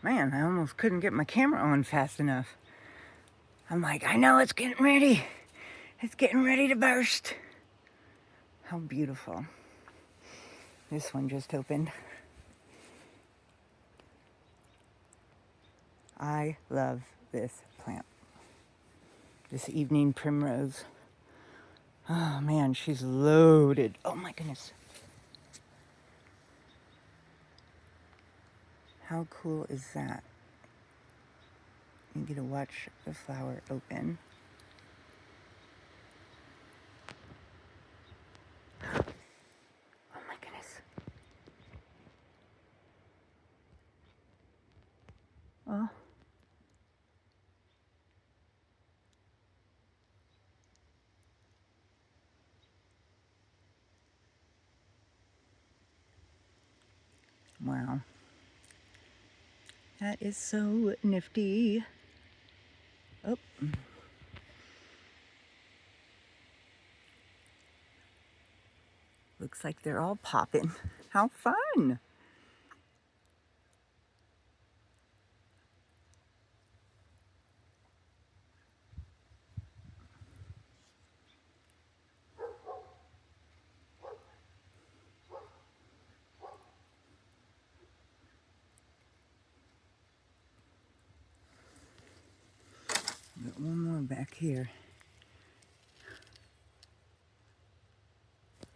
Man, I almost couldn't get my camera on fast enough. I'm like, I know it's getting ready. It's getting ready to burst. How beautiful. This one just opened. I love this plant. This evening primrose. Oh man, she's loaded. Oh my goodness. How cool is that? You get to watch the flower open. Oh my goodness. Oh. Wow. That is so nifty. Oh. Looks like they're all popping. How fun! Got one more back here.